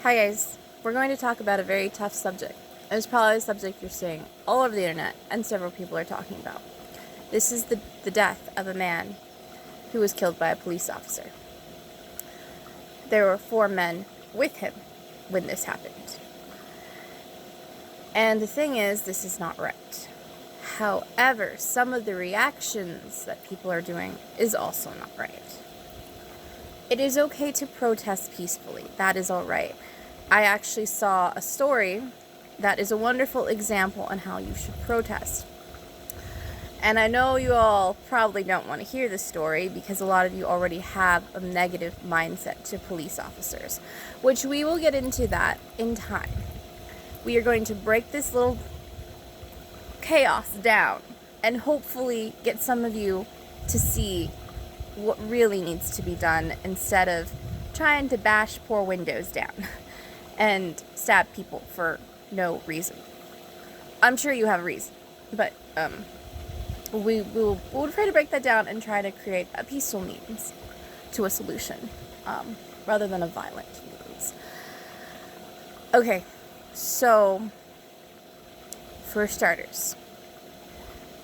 Hi guys, we're going to talk about a very tough subject. It's probably a subject you're seeing all over the internet and several people are talking about. This is the death of a man who was killed by a police officer. There were 4 men with him when this happened. And the thing is, this is not right. However, some of the reactions that people are doing is also not right. It is okay to protest peacefully. That is all right. I actually saw a story that is a wonderful example on how you should protest. And I know you all probably don't want to hear this story because a lot of you already have a negative mindset to police officers, which we will get into that in time. We are going to break this little chaos down and hopefully get some of you to see what really needs to be done instead of trying to bash poor windows down and stab people for no reason. I'm sure you have a reason, but we'll try to break that down and try to create a peaceful means to a solution rather than a violent means. Okay, so for starters,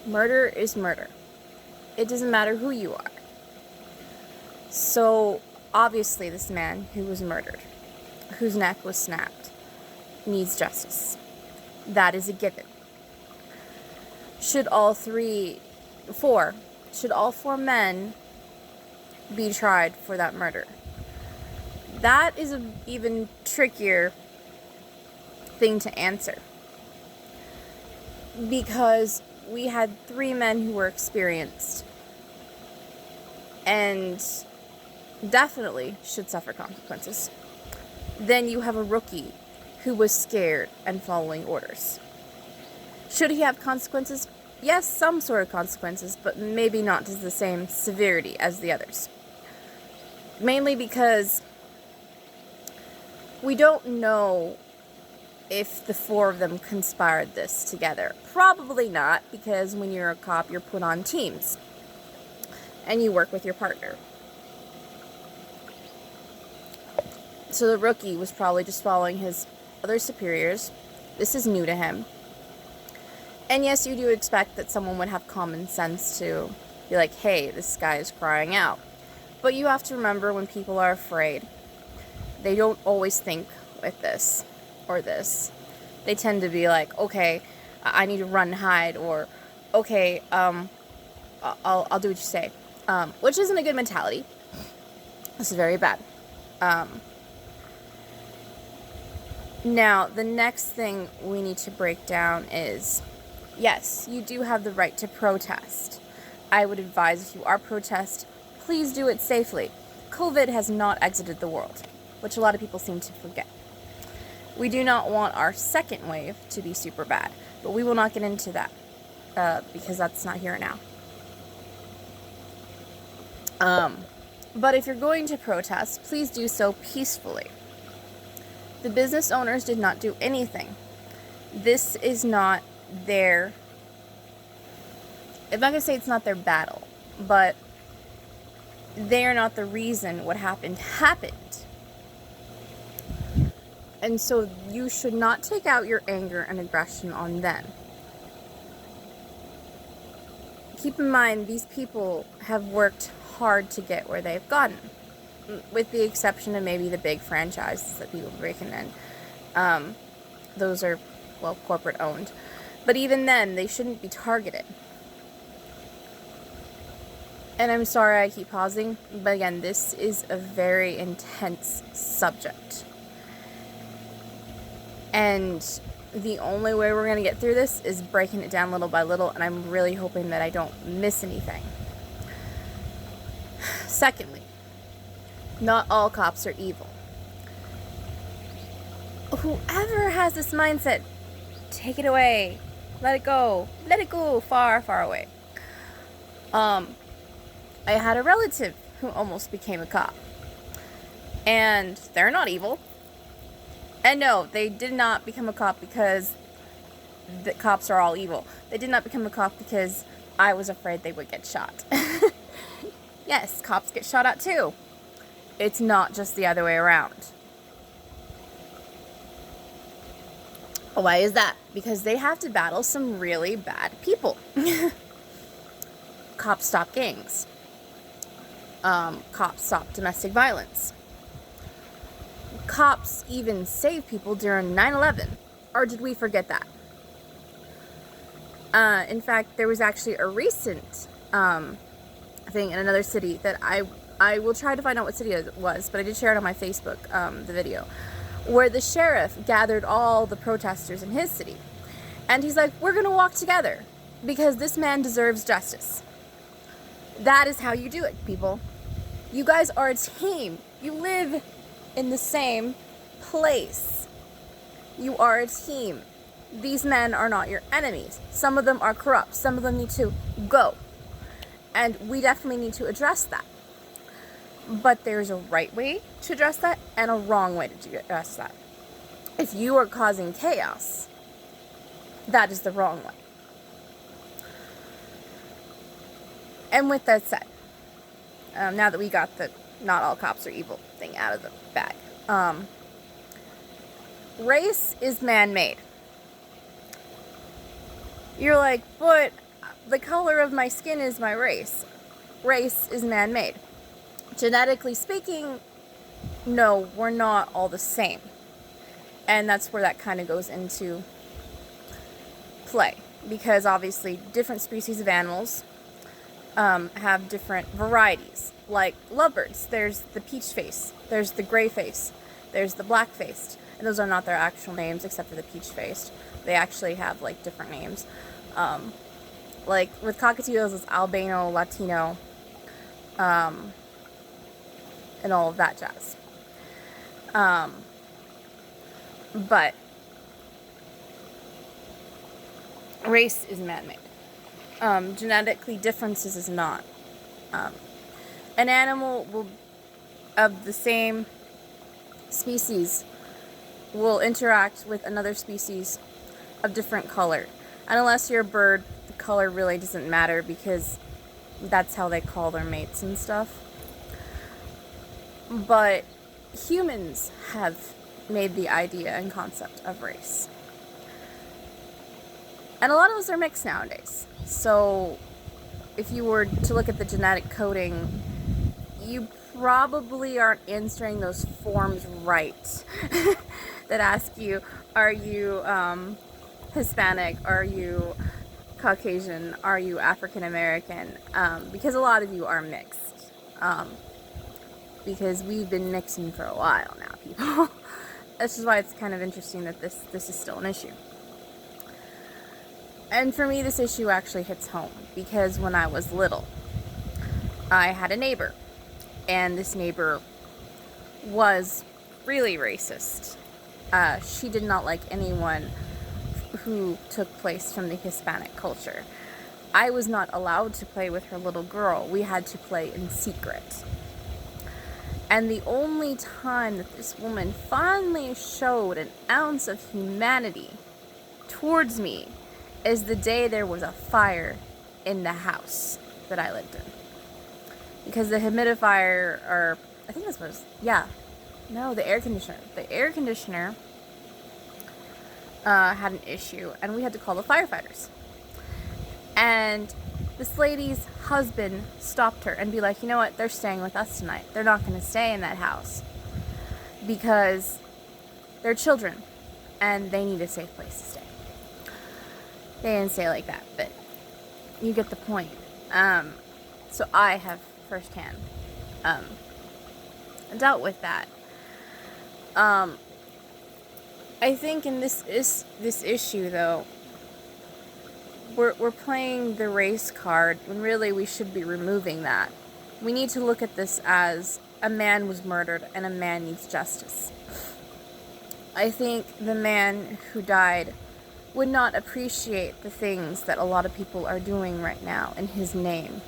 murder is murder. It doesn't matter who you are. So obviously this man who was murdered, whose neck was snapped, needs justice. That is a given. Should all 4 men be tried for that murder? That is an even trickier thing to answer. Because we had 3 men who were experienced and definitely should suffer consequences. Then you have a rookie who was scared and following orders. Should he have consequences? Yes, some sort of consequences, but maybe not to the same severity as the others. Mainly because we don't know if the 4 of them conspired this together. Probably not, because when you're a cop, you're put on teams and you work with your partner. So the rookie was probably just following his other superiors. This is new to him. And yes, you do expect that someone would have common sense to be like, hey, this guy is crying out. But you have to remember, when people are afraid, they don't always think like this or this. They tend to be like, okay, I need to run and hide, or okay, I'll do what you say. Which isn't a good mentality. This is very bad. Now, the next thing we need to break down is, yes, you do have the right to protest. I would advise, if you are protest, please do it safely. COVID has not exited the world, which a lot of people seem to forget. We do not want our second wave to be super bad, but we will not get into that because that's not here now. But if you're going to protest, please do so peacefully. The business owners did not do anything. This is not their... I'm not going to say it's not their battle, but they are not the reason what happened. And so you should not take out your anger and aggression on them. Keep in mind, these people have worked hard to get where they've gotten, with the exception of maybe the big franchises that people are breaking in. Those are, well, corporate owned. But even then, they shouldn't be targeted. And I'm sorry I keep pausing, but again, this is a very intense subject. And the only way we're going to get through this is breaking it down little by little, and I'm really hoping that I don't miss anything. Secondly, not all cops are evil. Whoever has this mindset, take it away. Let it go. Let it go far, far away. I had a relative who almost became a cop. And they're not evil. And no, they did not become a cop because the cops are all evil. They did not become a cop because I was afraid they would get shot. Yes, cops get shot at too. It's not just the other way around. Why is that? Because they have to battle some really bad people. Cops stop gangs. Cops stop domestic violence. Cops even save people during 9/11. Or did we forget that? In fact, there was actually a recent thing in another city that I will try to find out what city it was, but I did share it on my Facebook, the video, where the sheriff gathered all the protesters in his city. And he's like, we're going to walk together because this man deserves justice. That is how you do it, people. You guys are a team. You live in the same place. You are a team. These men are not your enemies. Some of them are corrupt. Some of them need to go. And we definitely need to address that. But there's a right way to address that and a wrong way to address that. If you are causing chaos, that is the wrong way. And with that said, now that we got the not all cops are evil thing out of the bag, race is man-made. You're like, but the color of my skin is my race. Race is man-made. Genetically speaking, no, we're not all the same. And that's where that kind of goes into play. Because obviously different species of animals have different varieties. Like lovebirds, there's the peach face, there's the gray face, there's the black faced. And those are not their actual names except for the peach faced. They actually have like different names. Like with cockatiels, it's albino, Latino, and all of that jazz. But race is man-made. Genetically, differences is not. An animal will, of the same species, will interact with another species of different color. And unless you're a bird, the color really doesn't matter because that's how they call their mates and stuff. But humans have made the idea and concept of race. And a lot of us are mixed nowadays. So if you were to look at the genetic coding, you probably aren't answering those forms right that ask you, are you Hispanic? Are you Caucasian? Are you African American? Because a lot of you are mixed. Because we've been mixing for a while now, people. This is why it's kind of interesting that this is still an issue. And for me, this issue actually hits home. Because when I was little, I had a neighbor. And this neighbor was really racist. She did not like anyone who took place from the Hispanic culture. I was not allowed to play with her little girl. We had to play in secret. And the only time that this woman finally showed an ounce of humanity towards me is the day there was a fire in the house that I lived in. Because the humidifier, or I think this was, the air conditioner. The air conditioner had an issue, and we had to call the firefighters. And this lady's husband stopped her and be like, you know what, they're staying with us tonight. They're not going to stay in that house because they're children and they need a safe place to stay. They didn't say it like that, but you get the point. So I have firsthand dealt with that. I think in this issue, though, we're playing the race card when really we should be removing that. We need to look at this as a man was murdered and a man needs justice. I think the man who died would not appreciate the things that a lot of people are doing right now in his name.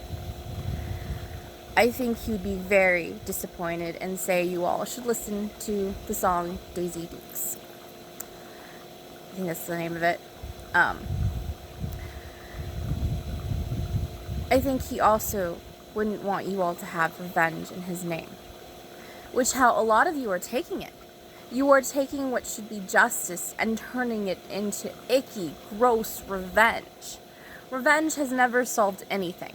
I think he'd be very disappointed and say you all should listen to the song Daisy Dukes. I think that's the name of it. I think he also wouldn't want you all to have revenge in his name. Which how a lot of you are taking it. You are taking what should be justice and turning it into icky, gross revenge. Revenge has never solved anything.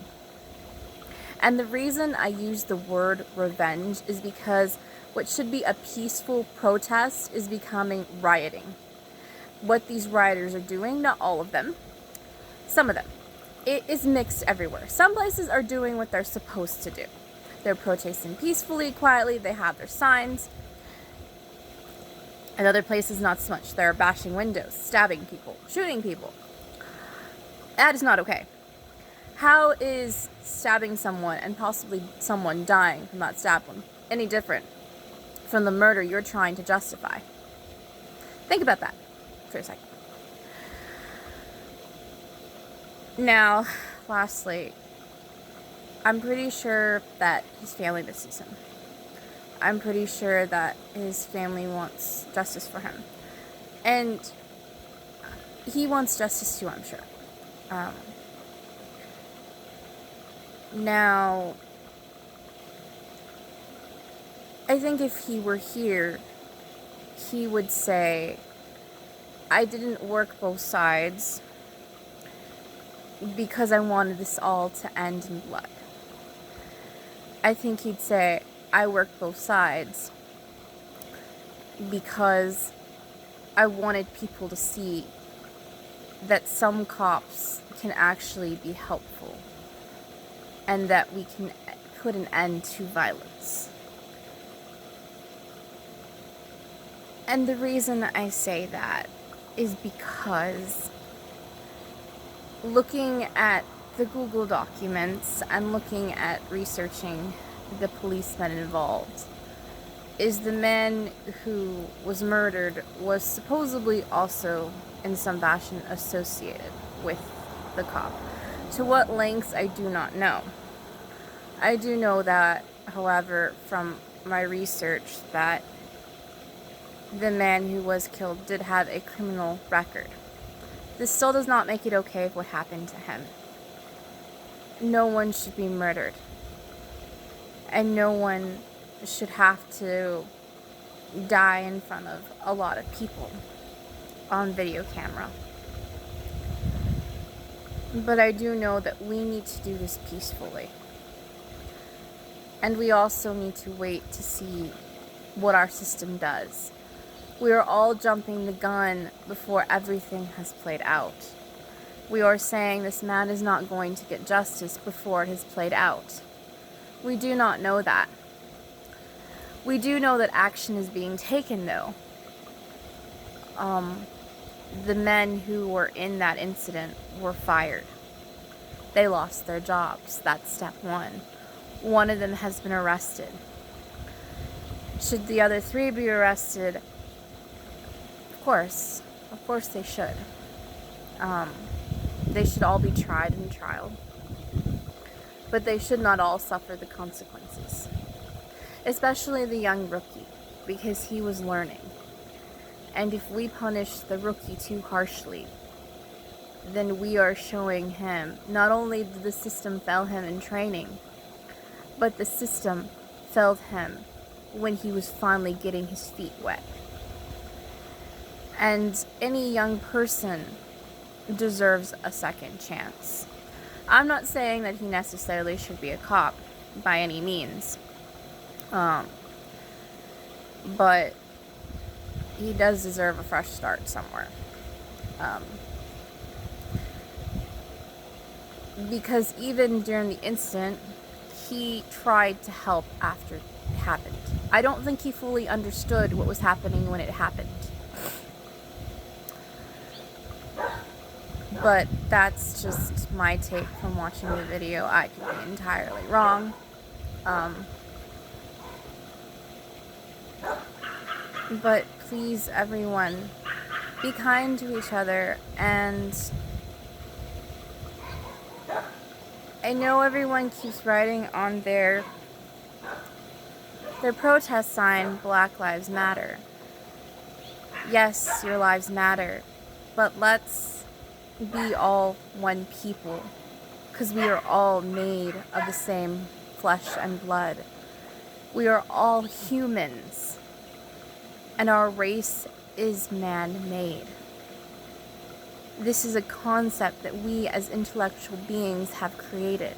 And the reason I use the word revenge is because what should be a peaceful protest is becoming rioting. What these rioters are doing, not all of them, some of them, it is mixed everywhere. Some places are doing what they're supposed to do. They're protesting peacefully, quietly, they have their signs. And other places, not so much. They're bashing windows, stabbing people, shooting people. That is not okay. How is stabbing someone and possibly someone dying from that stab wound any different from the murder you're trying to justify? Think about that for a second. Now, lastly, I'm pretty sure that his family misses him. I'm pretty sure that his family wants justice for him. And he wants justice too, I'm sure. Now, I think if he were here, he would say, I didn't work both sides because I wanted this all to end in blood. I think he'd say, I worked both sides because I wanted people to see that some cops can actually be helpful and that we can put an end to violence. And the reason I say that is because looking at the Google documents and looking at researching the policemen involved, is the man who was murdered was supposedly also in some fashion associated with the cop. To what lengths, I do not know. I do know that, however, from my research, that the man who was killed did have a criminal record. This still does not make it okay what happened to him. No one should be murdered. And no one should have to die in front of a lot of people on video camera. But I do know that we need to do this peacefully. And we also need to wait to see what our system does. We are all jumping the gun before everything has played out. We are saying this man is not going to get justice before it has played out. We do not know that. We do know that action is being taken, though. The men who were in that incident were fired. They lost their jobs. That's step one. One of them has been arrested. Should the other three be arrested? Of course they should. They should all be tried in trial. But they should not all suffer the consequences. Especially the young rookie, because he was learning. And if we punish the rookie too harshly, then we are showing him not only did the system fail him in training, but the system failed him when he was finally getting his feet wet. And any young person deserves a second chance. I'm not saying that he necessarily should be a cop by any means. But he does deserve a fresh start somewhere. Because even during the incident, he tried to help after it happened. I don't think he fully understood what was happening when it happened. But that's just my take from watching the video. I could be entirely wrong. But please, everyone, be kind to each other. And I know everyone keeps writing on their protest sign, Black Lives Matter. Yes, your lives matter, but let's be all one people, because we are all made of the same flesh and blood. We are all humans. And our race is man-made. This is a concept that we as intellectual beings have created.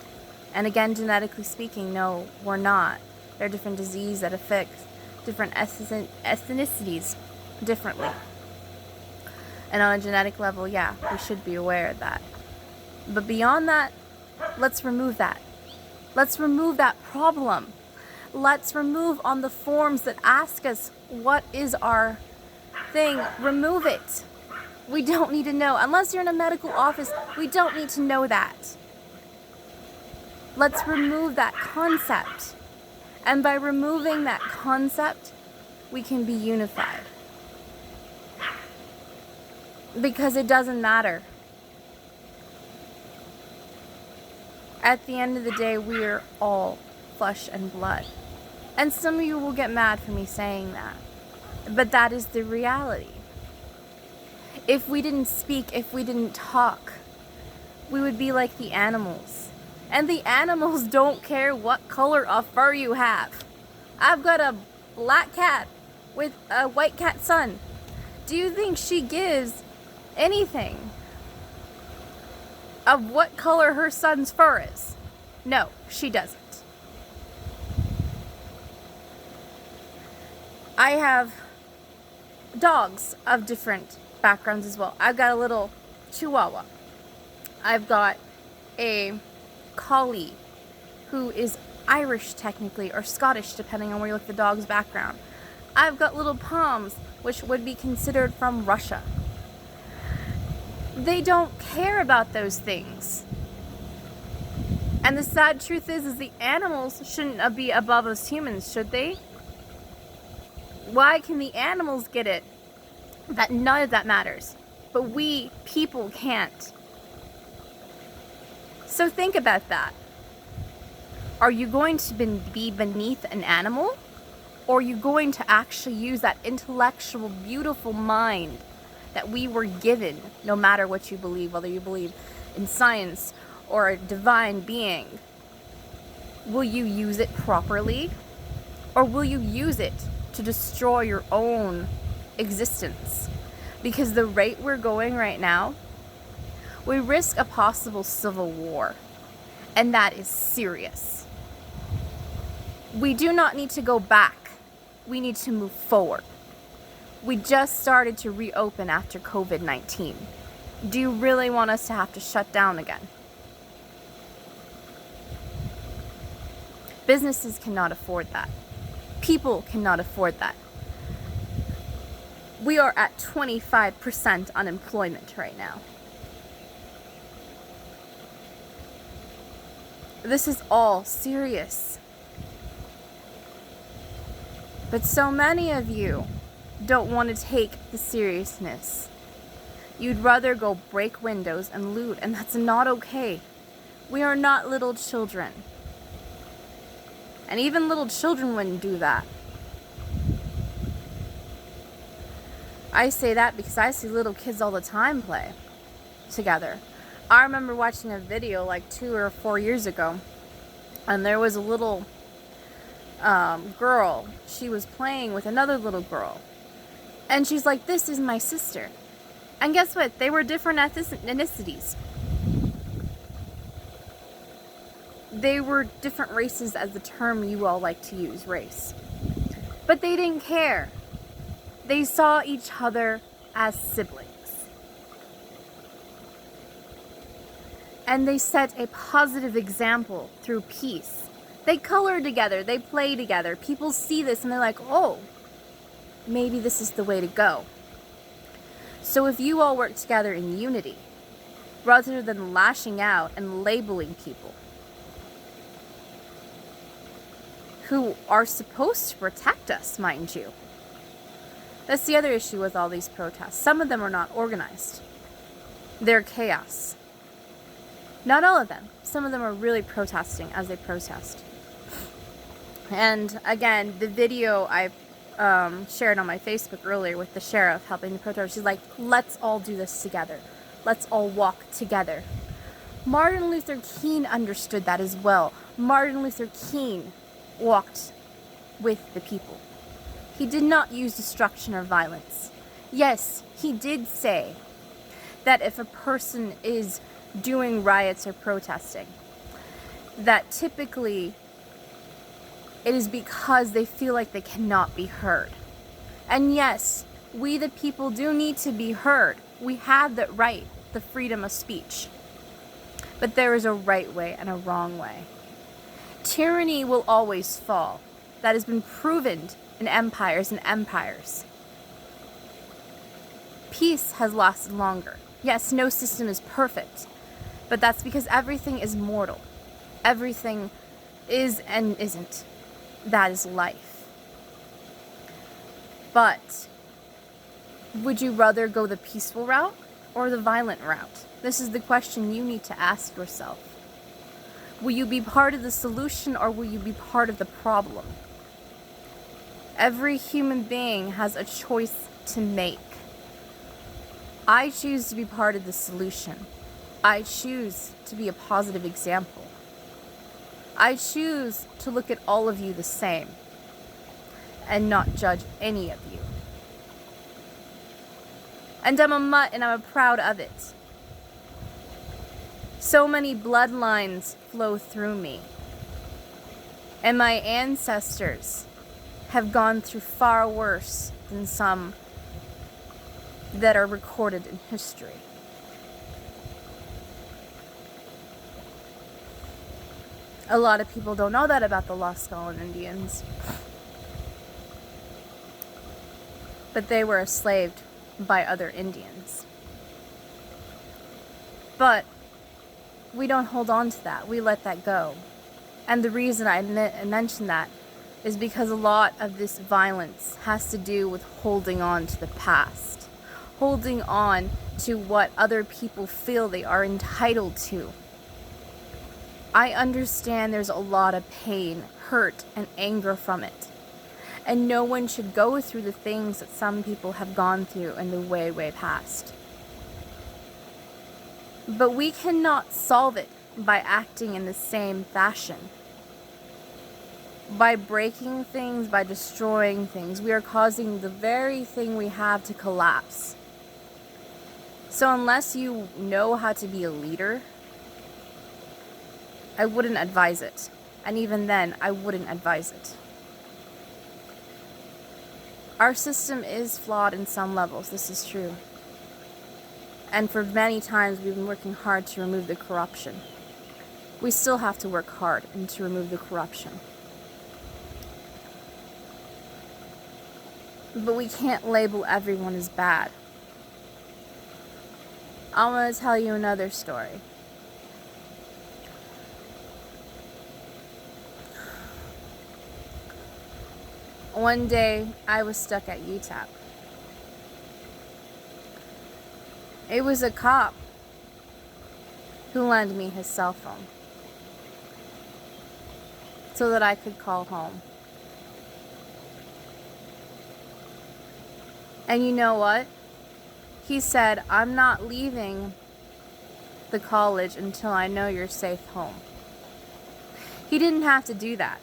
And again, genetically speaking, no, we're not. There are different diseases that affect different ethnicities differently. And on a genetic level, yeah, we should be aware of that. But beyond that, let's remove that. Let's remove that problem. Let's remove on the forms that ask us what is our thing. Remove it. We don't need to know. Unless you're in a medical office, we don't need to know that. Let's remove that concept. And by removing that concept, we can be unified. Because it doesn't matter. At the end of the day, we're all flesh and blood. And some of you will get mad for me saying that. But that is the reality. If we didn't speak, if we didn't talk, we would be like the animals. And the animals don't care what color of fur you have. I've got a black cat with a white cat son. Do you think she gives anything of what color her son's fur is? No, she doesn't. I have dogs of different backgrounds as well. I've got a little Chihuahua. I've got a Collie who is Irish technically, or Scottish depending on where you look at the dog's background. I've got little Poms, which would be considered from Russia. They don't care about those things. And the sad truth is the animals shouldn't be above us humans, should they? Why can the animals get it? That none of that matters. But we people can't. So think about that. Are you going to be beneath an animal? Or are you going to actually use that intellectual, beautiful mind that we were given, no matter what you believe, whether you believe in science or a divine being? Will you use it properly? Or will you use it to destroy your own existence? Because the rate we're going right now, we risk a possible civil war. And that is serious. We do not need to go back. We need to move forward. We just started to reopen after COVID-19. Do you really want us to have to shut down again? Businesses cannot afford that. People cannot afford that. We are at 25% unemployment right now. This is all serious. But so many of you don't want to take the seriousness. You'd rather go break windows and loot, and that's not okay. We are not little children. And even little children wouldn't do that. I say that because I see little kids all the time play together. I remember watching a video like 2 or 4 years ago, and there was a little girl. She was playing with another little girl. And she's like, "This is my sister." And guess what? They were different ethnicities. They were different races, as the term you all like to use, race. But they didn't care. They saw each other as siblings. And they set a positive example through peace. They color together, they play together. People see this and they're like, oh, maybe this is the way to go. So if you all work together in unity, rather than lashing out and labeling people who are supposed to protect us, mind you. That's the other issue with all these protests. Some of them are not organized. They're chaos. Not all of them. Some of them are really protesting as they protest. And again, the video I shared on my Facebook earlier with the sheriff helping the protesters, she's like, let's all do this together. Let's all walk together. Martin Luther King understood that as well. Martin Luther King walked with the people. He did not use destruction or violence. Yes, he did say that if a person is doing riots or protesting, that typically it is because they feel like they cannot be heard. And yes, we the people do need to be heard. We have that right, the freedom of speech. But there is a right way and a wrong way. Tyranny will always fall. That has been proven in empires and empires. Peace has lasted longer. Yes, no system is perfect, but that's because everything is mortal. Everything is and isn't. That is life. But would you rather go the peaceful route or the violent route? This is the question you need to ask yourself. Will you be part of the solution or will you be part of the problem? Every human being has a choice to make. I choose to be part of the solution. I choose to be a positive example. I choose to look at all of you the same and not judge any of you. And I'm a mutt and I'm proud of it. So many bloodlines flow through me. And my ancestors have gone through far worse than some that are recorded in history. A lot of people don't know that about the Lost Skull Indians. But they were enslaved by other Indians. But we don't hold on to that. We let that go. And the reason I mention that is because a lot of this violence has to do with holding on to the past. Holding on to what other people feel they are entitled to. I understand there's a lot of pain, hurt, and anger from it. And no one should go through the things that some people have gone through in the way, way past. But we cannot solve it by acting in the same fashion. By breaking things, by destroying things, we are causing the very thing we have to collapse. So unless you know how to be a leader, I wouldn't advise it. And even then, I wouldn't advise it. Our system is flawed in some levels, this is true. And for many times, we've been working hard to remove the corruption. We still have to work hard and to remove the corruption. But we can't label everyone as bad. I want to tell you another story. One day, I was stuck at UTAP. It was a cop who lent me his cell phone so that I could call home. And you know what? He said, I'm not leaving the college until I know you're safe home. He didn't have to do that.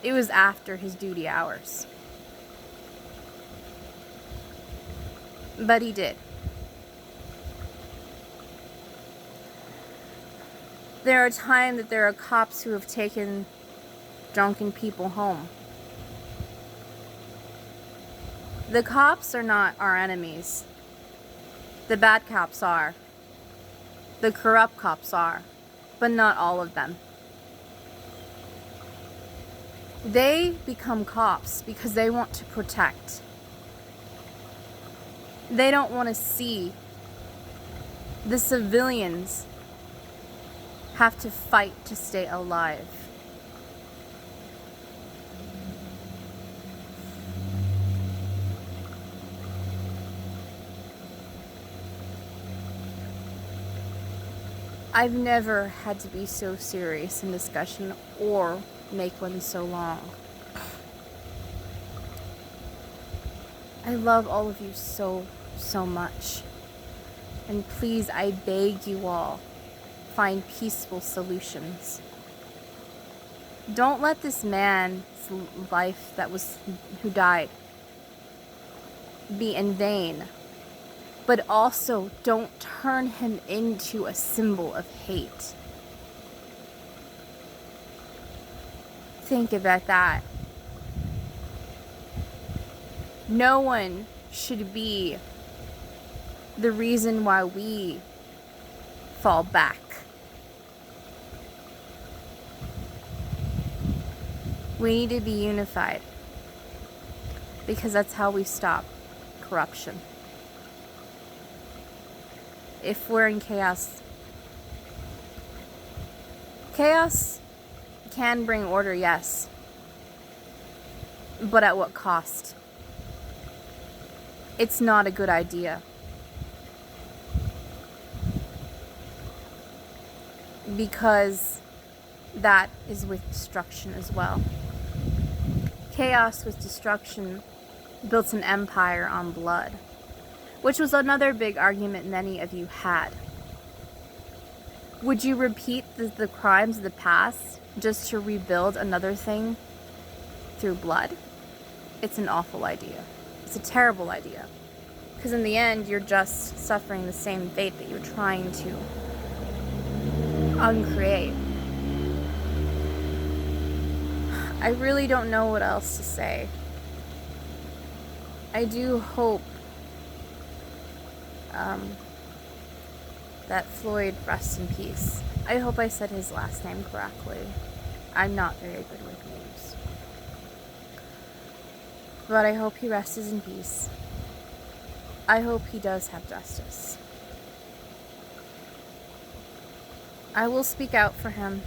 It was after his duty hours. But he did. There are times that there are cops who have taken drunken people home. The cops are not our enemies. The bad cops are. The corrupt cops are. But not all of them. They become cops because they want to protect. They don't want to see the civilians have to fight to stay alive. I've never had to be so serious in discussion or make one so long. I love all of you so, so much. And please, I beg you all, find peaceful solutions. Don't let this man's life who died, be in vain. But also, don't turn him into a symbol of hate. Think about that. No one should be the reason why we fall back. We need to be unified, because that's how we stop corruption. If we're in chaos, chaos can bring order, yes, but at what cost? It's not a good idea. Because that is with destruction as well. Chaos with destruction built an empire on blood, which was another big argument many of you had. Would you repeat the crimes of the past just to rebuild another thing through blood? It's an awful idea. It's a terrible idea. Because in the end, you're just suffering the same fate that you're trying to uncreate. I really don't know what else to say. I do hope that Floyd rests in peace. I hope I said his last name correctly. I'm not very good with names. But I hope he rests in peace. I hope he does have justice. I will speak out for him,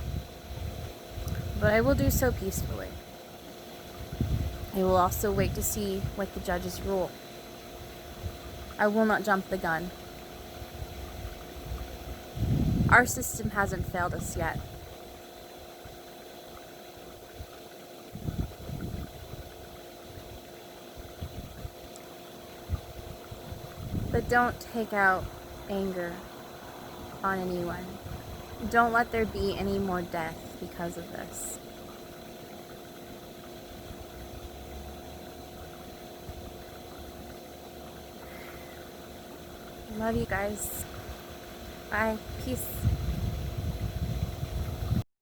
but I will do so peacefully. I will also wait to see what the judges rule. I will not jump the gun. Our system hasn't failed us yet. But don't take out anger on anyone. Don't let there be any more death because of this. Love you guys. Bye. Peace.